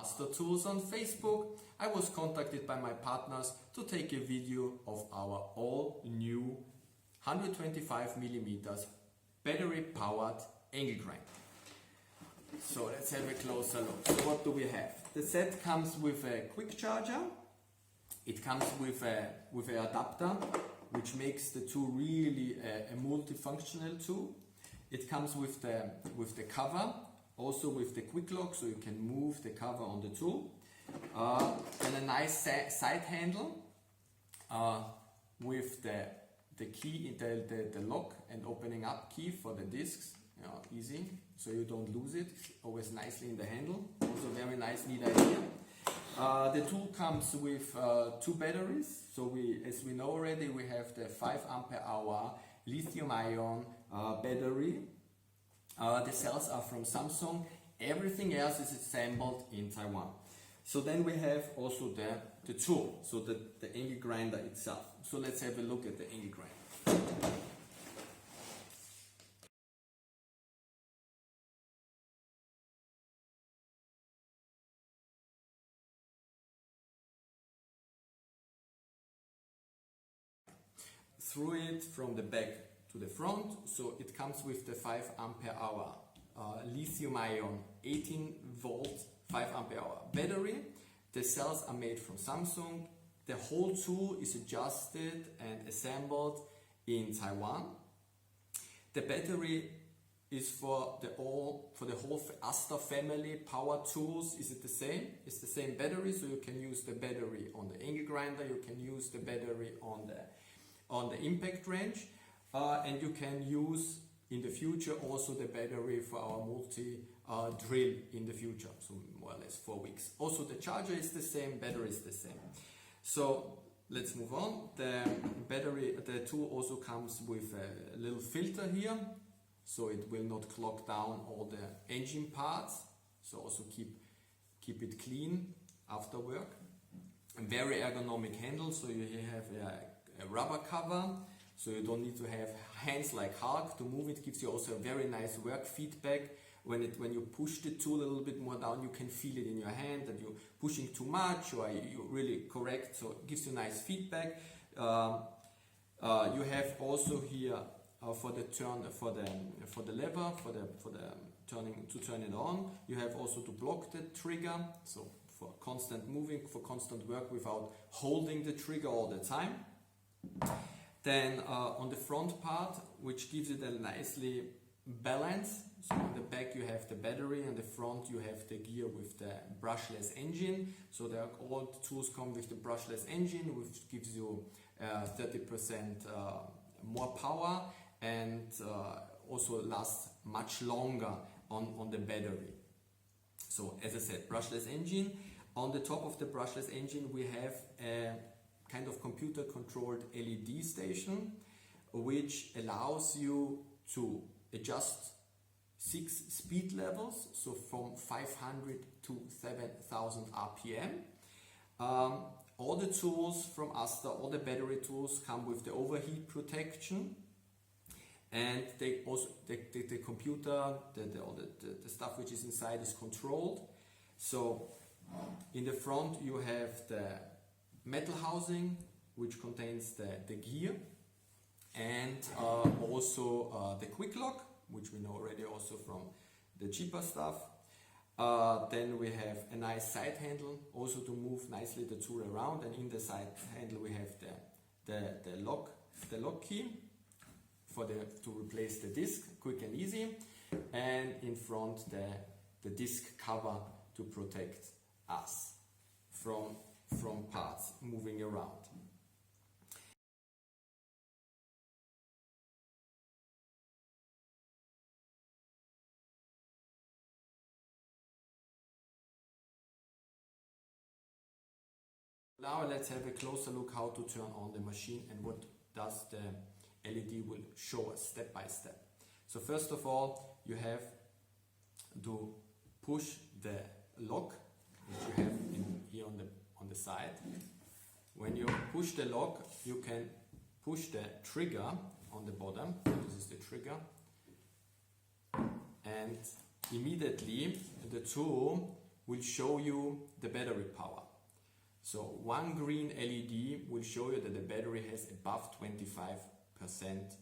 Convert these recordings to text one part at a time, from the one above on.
Asta tools on Facebook, I was contacted by my partners to take a video of our all new 125mm battery powered angle grinder. So let's have a closer look. So what do we have? The set comes with a quick charger. It comes with an adapter, which makes the tool really a multifunctional tool. It comes with the cover, also with the quick lock, so you can move the cover on the tool. And a nice side handle with the key, the lock and opening up key for the discs. Easy, so you don't lose it. Always nicely in the handle. Also very nice, neat idea. The tool comes with 2 batteries. So as we know already, we have the 5 ampere hour lithium-ion battery. The cells are from Samsung. Everything else is assembled in Taiwan. So then we have also the tool, so the angle grinder itself. So let's have a look at the angle grinder. Through it from the back to the front, so it comes with the 5 ampere hour lithium-ion 18 volt 5 ampere hour battery. The cells are made from Samsung. The whole tool is adjusted and assembled in Taiwan. The battery is for the whole Asta family power tools. Is it the same? It's the same battery, so you can use the battery on the angle grinder, you can use the battery on the impact wrench, and you can use in the future also the battery for our multi drill in the future, so more or less 4 weeks. Also the charger is the same, battery is the same. So let's move on. The tool also comes with a little filter here, so it will not clog down all the engine parts, so also keep it clean after work. A very ergonomic handle, so you have a rubber cover, so you don't need to have hands like Hulk to move it. Gives you also a very nice work feedback. When you push the tool a little bit more down, you can feel it in your hand that you're pushing too much or you're really correct, so it gives you nice feedback. You have also here for the lever for the turn it on. You have also to block the trigger, so for constant moving, for constant work without holding the trigger all the time. Then on the front part, which gives it a nicely balance. So on the back you have the battery, and the front you have the gear with the brushless engine. So all the tools come with the brushless engine, which gives you 30% more power and also lasts much longer on the battery. So as I said, brushless engine. On the top of the brushless engine we have a kind of computer controlled LED station, which allows you to adjust 6 speed levels, so from 500 to 7000 RPM. All the tools from Asta, all the battery tools come with the overheat protection, and they also the computer, the stuff which is inside is controlled. So in the front you have the metal housing, which contains the gear, and also the quick lock, which we know already also from the cheaper stuff. Then we have a nice side handle, also to move nicely the tool around, and in the side handle we have the lock key to replace the disc, quick and easy, and in front the disc cover to protect us from parts moving around. Now let's have a closer look how to turn on the machine and what does the LED will show us step by step. So first of all, you have to push the lock, which you have here on the side. When you push the lock, you can push the trigger on the bottom. This is the trigger, and immediately the tool will show you the battery power. So one green LED will show you that the battery has above 25%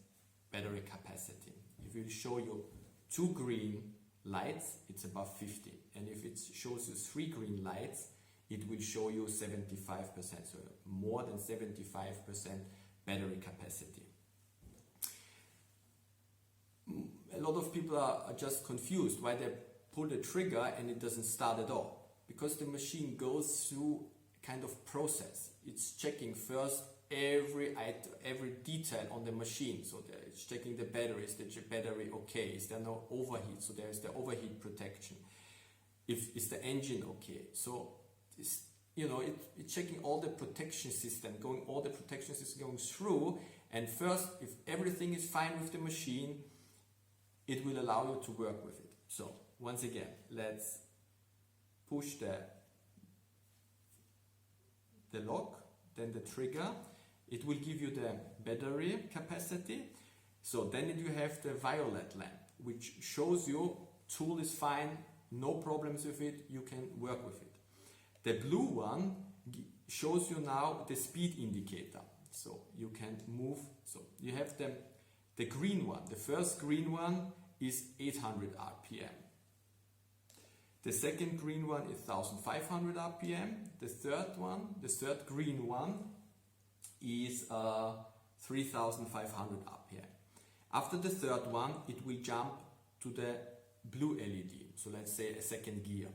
battery capacity. If it will show you 2 green lights, it's above 50. And if it shows you 3 green lights, it will show you 75%. So more than 75% battery capacity. A lot of people are just confused why they pull the trigger and it doesn't start at all. Because the machine goes through a kind of process. It's checking first every item, every detail on the machine. So it's checking the battery. Is the battery okay? Is there no overheat? So there is the overheat protection. Is the engine okay? So it's, it's checking all the protection system, all the protection system going through. And first, if everything is fine with the machine, it will allow you to work with it. So once again, let's push the lock, then the trigger. It will give you the battery capacity. So then you have the violet lamp, which shows you tool is fine, no problems with it, you can work with it. The blue one shows you now the speed indicator. So you can move. So you have the green one. The first green one is 800 RPM. The second green one is 1500 RPM. The third green one is 3500 RPM. After the third one, it will jump to the blue LED. So let's say a second gear.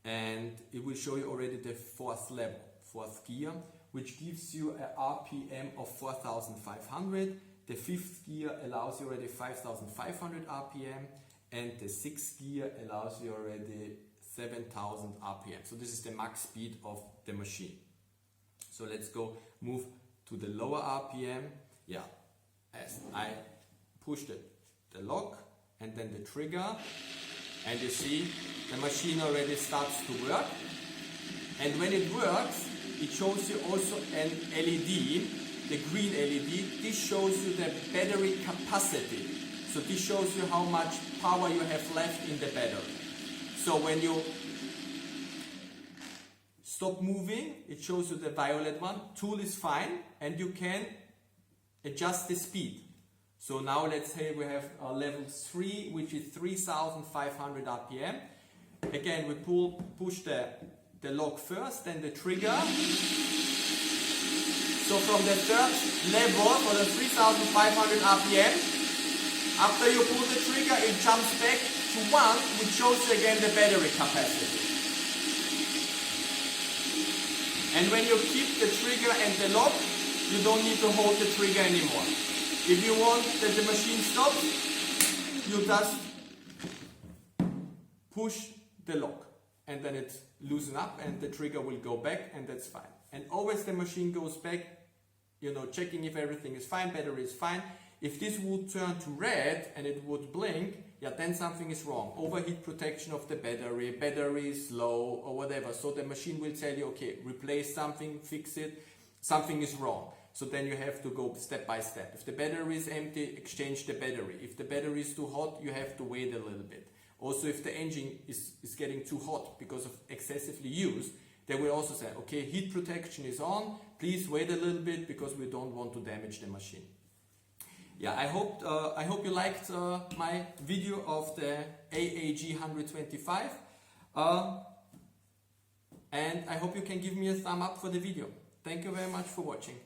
And it will show you already the fourth level, fourth gear, which gives you a RPM of 4500. The fifth gear allows you already 5500 RPM. And the sixth gear allows you already 7000 RPM. So this is the max speed of the machine. So let's go move to the lower RPM. Yeah, as I push the lock and then the trigger, and you see the machine already starts to work. And when it works, it shows you also an LED, the green LED. This shows you the battery capacity. So this shows you how much power you have left in the battery. So when you stop moving, it shows you the violet one. Tool is fine and you can adjust the speed. So now let's say we have level 3, which is 3500 RPM. Again, we push the lock first, then the trigger. So from the third level for the 3500 RPM, after you pull the trigger, it jumps back to 1, which shows you again the battery capacity. And when you keep the trigger and the lock, you don't need to hold the trigger anymore. If you want that the machine stops, you just push the lock and then it loosens up and the trigger will go back, and that's fine. And always the machine goes back, checking if everything is fine, battery is fine. If this would turn to red and it would blink, then something is wrong. Overheat protection of the battery is low or whatever. So the machine will tell you, okay, replace something, fix it, something is wrong. So then you have to go step by step. If the battery is empty, exchange the battery. If the battery is too hot, you have to wait a little bit. Also, if the engine is getting too hot because of excessively use, they will also say, okay, heat protection is on, please wait a little bit because we don't want to damage the machine. Yeah, I hope you liked my video of the AAG 125. And I hope you can give me a thumb up for the video. Thank you very much for watching.